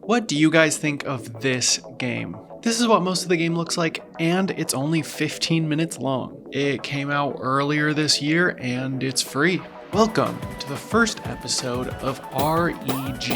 What do you guys think of this game? This is what most of the game looks like, and it's only 15 minutes long. It came out earlier this year, and it's free. Welcome to the first episode of REG,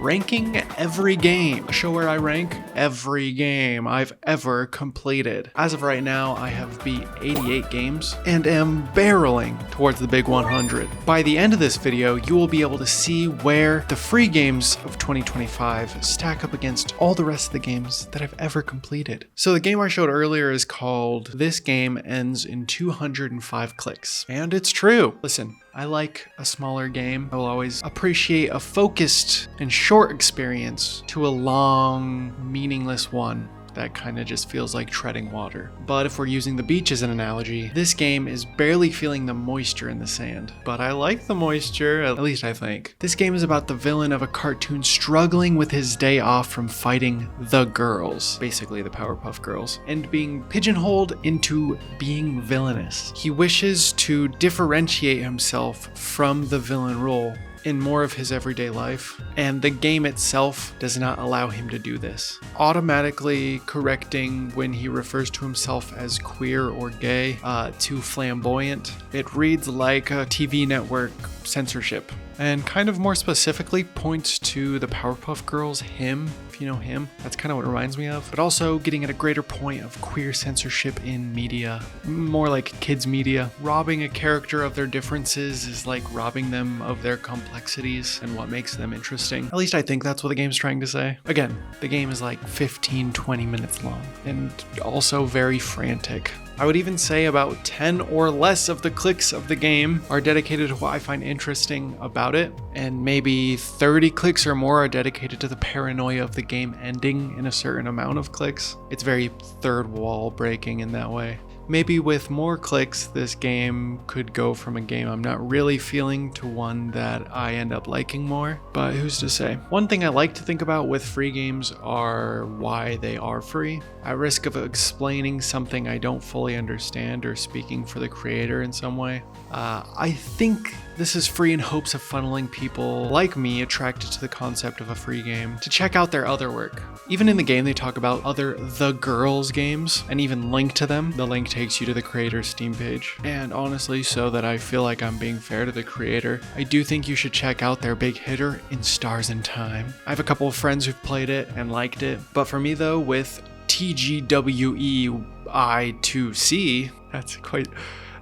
Ranking Every Game, a show where I rank every game I've ever completed. As of right now, I have beat 88 games and am barreling towards the big 100. By the end of this video, you will be able to see where the free games of 2025 stack up against all the rest of the games that I've ever completed. So the game I showed earlier is called This Game Ends in 205 Clicks. And it's true. Listen, I like a smaller game. I will always appreciate a focused and short experience to a long, meaningless one that kind of just feels like treading water. But if we're using the beach as an analogy, this game is barely feeling the moisture in the sand. But I like the moisture, at least I think. This game is about the villain of a cartoon struggling with his day off from fighting the girls, basically the Powerpuff Girls, and being pigeonholed into being villainous. He wishes to differentiate himself from the villain role in more of his everyday life, and the game itself does not allow him to do this. Automatically correcting when he refers to himself as queer or gay to flamboyant. It reads like a TV network censorship, and kind of more specifically points to the Powerpuff Girls hymn, if you know him. That's kind of what it reminds me of. But also getting at a greater point of queer censorship in media, more like kids media. Robbing a character of their differences is like robbing them of their complexities and what makes them interesting. At least I think that's what the game's trying to say. Again, the game is like 15-20 minutes long and also very frantic. I would even say about 10 or less of the clicks of the game are dedicated to what I find interesting about it, and maybe 30 clicks or more are dedicated to the paranoia of the game ending in a certain amount of clicks. It's very third wall breaking in that way. Maybe with more clicks, this game could go from a game I'm not really feeling to one that I end up liking more, but who's to say? One thing I like to think about with free games are why they are free. At risk of explaining something I don't fully understand or speaking for the creator in some way, I think this is free in hopes of funneling people like me attracted to the concept of a free game to check out their other work. Even in the game, they talk about other The Girls games and even link to them. The link takes you to the creator's Steam page. And honestly, so that I feel like I'm being fair to the creator, I do think you should check out their big hitter in Stars in Time. I have a couple of friends who've played it and liked it. But for me though, with TGWEI2C, that's quite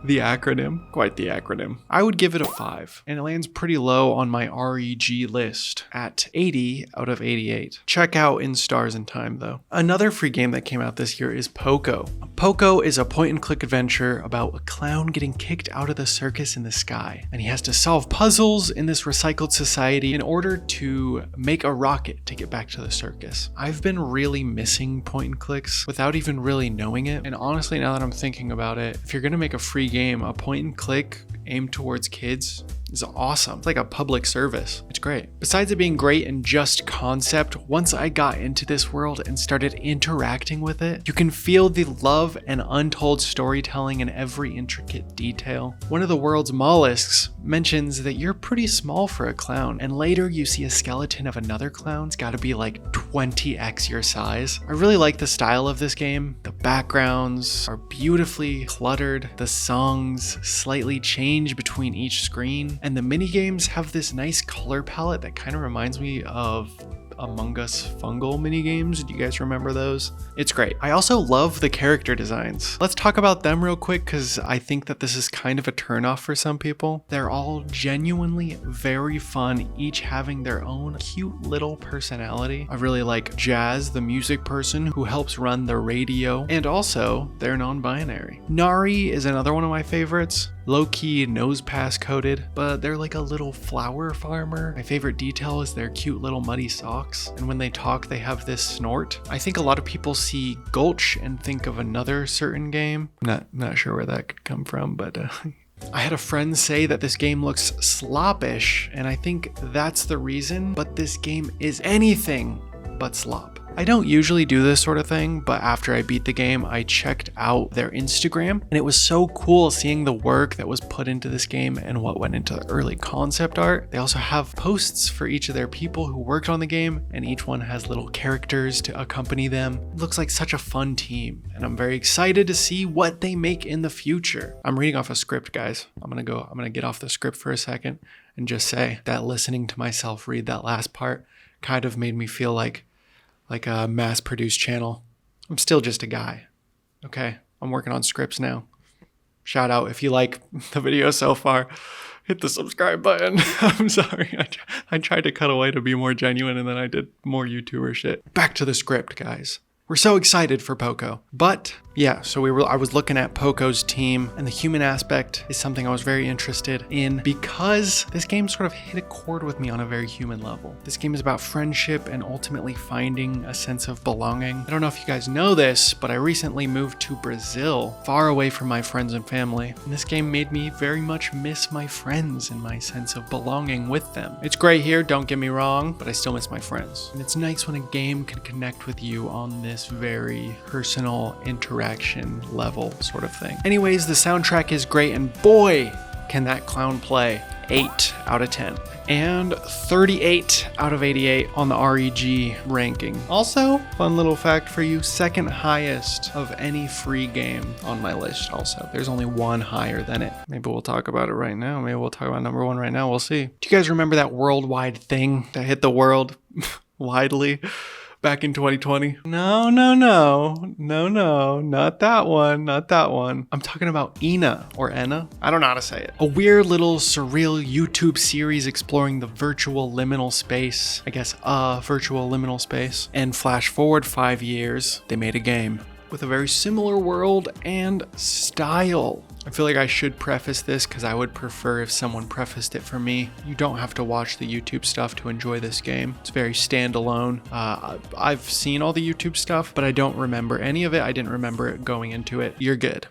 the acronym, I would give it a 5, and it lands pretty low on my REG list at 80 out of 88. Check out In Stars in Time though. Another free game that came out this year is Poco. Poco is a point-and-click adventure about a clown getting kicked out of the circus in the sky, and he has to solve puzzles in this recycled society in order to make a rocket to get back to the circus. I've been really missing point-and-clicks without even really knowing it, and honestly, now that I'm thinking about it, if you're gonna make a free game, a point and click aimed towards kids is awesome. It's like a public service. It's great. Besides it being great in just concept, once I got into this world and started interacting with it, you can feel the love and untold storytelling in every intricate detail. One of the world's mollusks mentions that you're pretty small for a clown, and later you see a skeleton of another clown's gotta be like 20x your size. I really like the style of this game. The backgrounds are beautifully cluttered. The songs slightly change between each screen. And the mini games have this nice color palette that kind of reminds me of Among Us fungal mini games. Do you guys remember those? It's great. I also love the character designs. Let's talk about them real quick because I think that this is kind of a turnoff for some people. They're all genuinely very fun, each having their own cute little personality. I really like Jazz, the music person who helps run the radio, and also they're non-binary. Nari is another one of my favorites. Low-key nose pass coated, but they're like a little flower farmer. My favorite detail is their cute little muddy socks, and when they talk they have this snort. I think a lot of people see Gulch and think of another certain game. Not sure where that could come from, but I had a friend say that this game looks sloppish, and I think that's the reason, but this game is anything but slop. I don't usually do this sort of thing, but after I beat the game, I checked out their Instagram, and it was so cool seeing the work that was put into this game and what went into the early concept art. They also have posts for each of their people who worked on the game, and each one has little characters to accompany them. It looks like such a fun team, and I'm very excited to see what they make in the future. I'm reading off a script, guys. I'm gonna get off the script for a second and just say that listening to myself read that last part kind of made me feel like a mass-produced channel. I'm still just a guy, okay? I'm working on scripts now. Shout out if you like the video so far. Hit the subscribe button. I'm sorry. I tried to cut away to be more genuine, and then I did more YouTuber shit. Back to the script, guys. We're so excited for Poco. But yeah, so I was looking at Poco's team, and the human aspect is something I was very interested in because this game sort of hit a chord with me on a very human level. This game is about friendship and ultimately finding a sense of belonging. I don't know if you guys know this, but I recently moved to Brazil, far away from my friends and family. And this game made me very much miss my friends and my sense of belonging with them. It's great here, don't get me wrong, but I still miss my friends. And it's nice when a game can connect with you on this very personal interaction level sort of thing. Anyways, the soundtrack is great, and boy, can that clown play. 8 out of 10. And 38 out of 88 on the REG ranking. Also, fun little fact for you, second highest of any free game on my list also. There's only one higher than it. Maybe we'll talk about it right now. Maybe we'll talk about number one right now. We'll see. Do you guys remember that worldwide thing that hit the world widely back in 2020? No, not that one. I'm talking about Ina, or Enna. I don't know how to say it. A weird little surreal YouTube series exploring the virtual liminal space. I guess a virtual liminal space. And flash forward 5 years, they made a game with a very similar world and style. I feel like I should preface this because I would prefer if someone prefaced it for me. You don't have to watch the YouTube stuff to enjoy this game. It's very standalone. I've seen all the YouTube stuff, but I don't remember any of it. I didn't remember it going into it. You're good.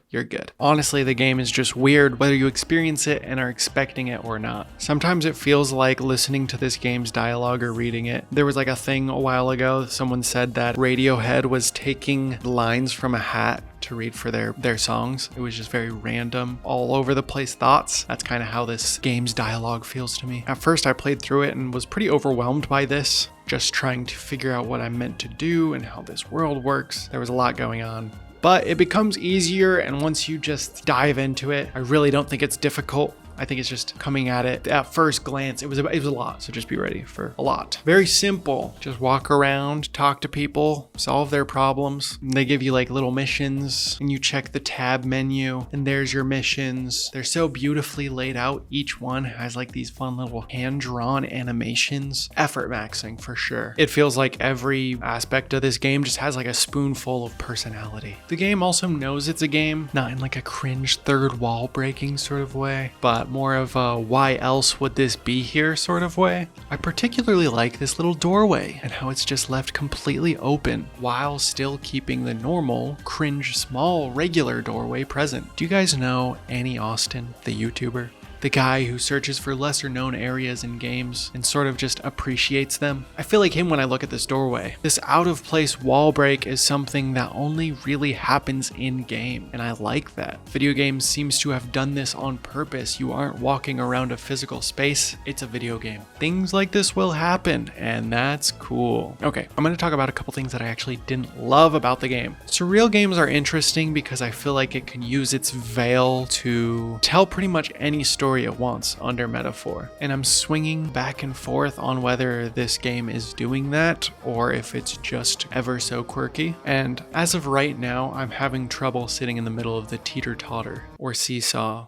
Honestly, the game is just weird whether you experience it and are expecting it or not. Sometimes it feels like listening to this game's dialogue or reading it. There was like a thing a while ago, someone said that Radiohead was taking lines from a hat to read for their songs. It was just very random, all over the place thoughts. That's kind of how this game's dialogue feels to me. At first I played through it and was pretty overwhelmed by this, just trying to figure out what I'm meant to do and how this world works. There was a lot going on. But it becomes easier, and once you just dive into it, I really don't think it's difficult. I think it's just coming at it at first glance. It was a lot, so just be ready for a lot. Very simple. Just walk around, talk to people, solve their problems. And they give you like little missions, and you check the tab menu, and there's your missions. They're so beautifully laid out. Each one has like these fun little hand-drawn animations. Effort maxing for sure. It feels like every aspect of this game just has like a spoonful of personality. The game also knows it's a game, not in like a cringe third wall breaking sort of way, but more of a why else would this be here sort of way. I particularly like this little doorway and how it's just left completely open while still keeping the normal, cringe, small, regular doorway present. Do you guys know Annie Austin, the YouTuber? The guy who searches for lesser known areas in games and sort of just appreciates them. I feel like him when I look at this doorway. This out of place wall break is something that only really happens in game, and I like that. Video games seems to have done this on purpose. You aren't walking around a physical space, it's a video game. Things like this will happen, and that's cool. Okay, I'm gonna talk about a couple things that I actually didn't love about the game. Surreal games are interesting because I feel like it can use its veil to tell pretty much any story at once under metaphor, and I'm swinging back and forth on whether this game is doing that or if it's just ever so quirky. And as of right now, I'm having trouble sitting in the middle of the teeter-totter or seesaw.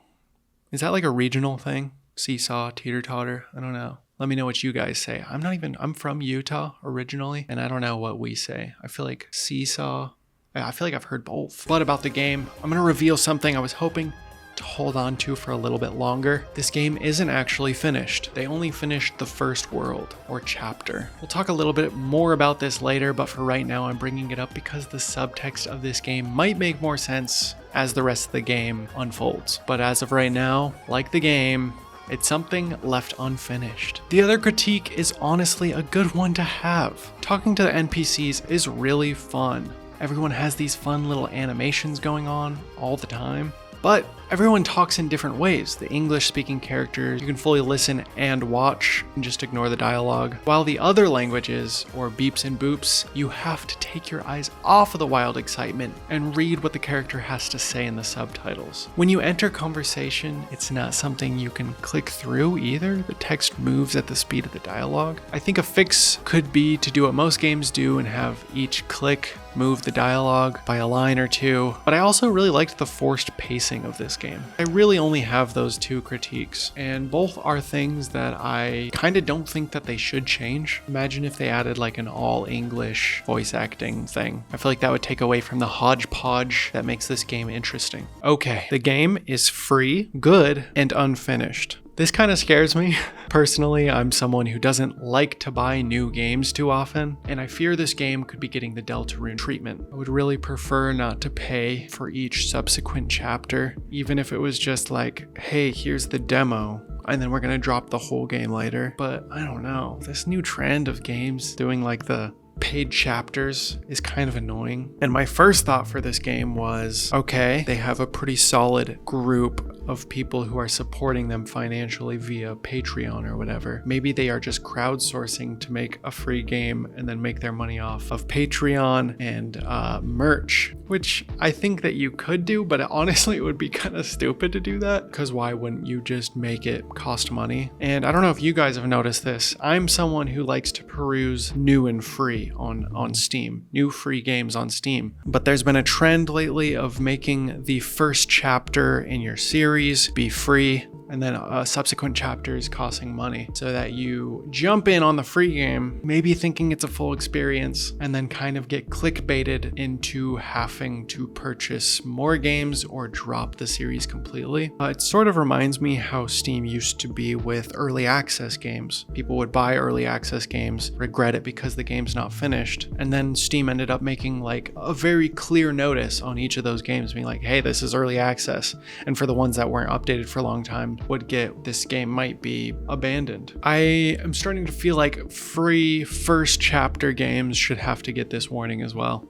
Is that like a regional thing? Seesaw, teeter-totter? I don't know. Let me know what you guys say. I'm from Utah originally, and I don't know what we say. I feel like seesaw. I feel like I've heard both. But about the game, I'm gonna reveal something I was hoping to hold on to for a little bit longer. This game isn't actually finished. They only finished the first world or chapter. We'll talk a little bit more about this later, but for right now I'm bringing it up because the subtext of this game might make more sense as the rest of the game unfolds. But as of right now, like the game, It's something left unfinished. The other critique is honestly a good one to have. Talking to the NPCs is really fun. Everyone has these fun little animations going on all the time. But everyone talks in different ways. The English-speaking characters, you can fully listen and watch and just ignore the dialogue. While the other languages, or beeps and boops, you have to take your eyes off of the wild excitement and read what the character has to say in the subtitles. When you enter conversation, it's not something you can click through either. The text moves at the speed of the dialogue. I think a fix could be to do what most games do and have each click move the dialogue by a line or two, but I also really liked the forced pacing of this game. I really only have those two critiques, and both are things that I kind of don't think that they should change. Imagine if they added like an all English voice acting thing. I feel like that would take away from the hodgepodge that makes this game interesting. Okay, the game is free, good, and unfinished. This kind of scares me. Personally, I'm someone who doesn't like to buy new games too often, and I fear this game could be getting the Deltarune treatment. I would really prefer not to pay for each subsequent chapter, even if it was just like, hey, here's the demo, and then we're gonna drop the whole game later. But I don't know, this new trend of games doing like the paid chapters is kind of annoying. And my first thought for this game was, okay, they have a pretty solid group of people who are supporting them financially via Patreon or whatever. Maybe they are just crowdsourcing to make a free game and then make their money off of Patreon and merch, which I think that you could do, but honestly it would be kind of stupid to do that, because why wouldn't you just make it cost money? And I don't know if you guys have noticed this. I'm someone who likes to peruse new and free on Steam, new free games on Steam. But there's been a trend lately of making the first chapter in your series be free, and then subsequent chapters costing money, so that you jump in on the free game, maybe thinking it's a full experience, and then kind of get clickbaited into having to purchase more games or drop the series completely. It sort of reminds me how Steam used to be with early access games. People would buy early access games, regret it because the game's not finished, and then Steam ended up making like a very clear notice on each of those games, being like, hey, this is early access, and for the ones that weren't updated for a long time would get, this game might be abandoned. I am starting to feel like free first chapter games should have to get this warning as well.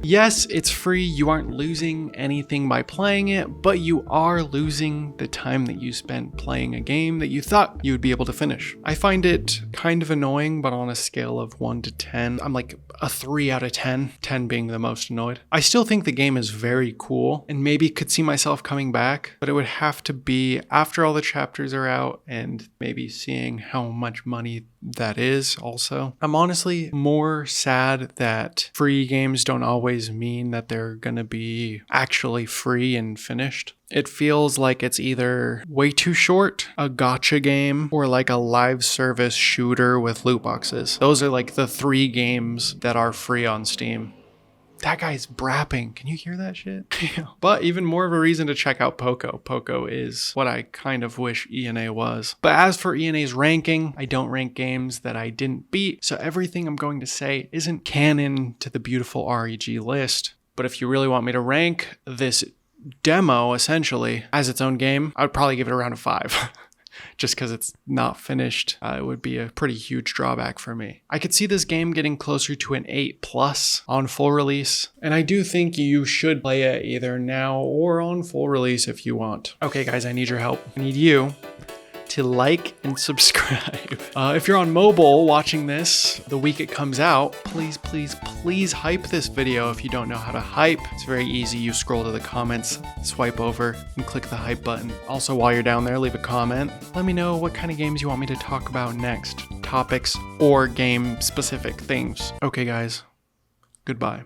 Yes, it's free, you aren't losing anything by playing it, but you are losing the time that you spent playing a game that you thought you would be able to finish. I find it kind of annoying, but on a scale of 1 to 10, I'm like a 3 out of 10, 10 being the most annoyed. I still think the game is very cool and maybe could see myself coming back, but it would have to be after all the chapters are out and maybe seeing how much money that is also. I'm honestly more sad that free games don't always mean that they're gonna be actually free and finished. It feels like it's either way too short, a gacha game, or like a live service shooter with loot boxes. Those are like the 3 games that are free on Steam. That guy's brapping. Can you hear that shit? But even more of a reason to check out Poco. Poco is what I kind of wish ENA was. But as for ENA's ranking, I don't rank games that I didn't beat, so everything I'm going to say isn't canon to the beautiful REG list. But if you really want me to rank this demo essentially as its own game, I would probably give it around a 5. Just because it's not finished, it would be a pretty huge drawback for me. I could see this game getting closer to an 8+ on full release, and I do think you should play it either now or on full release if you want. Okay guys, I need your help. I need you to like and subscribe. If you're on mobile watching this the week it comes out, please hype this video if you don't know how to hype. It's very easy. You scroll to the comments, swipe over, and click the hype button. Also, while you're down there, leave a comment. Let me know what kind of games you want me to talk about next, topics or game-specific things. Okay guys, goodbye.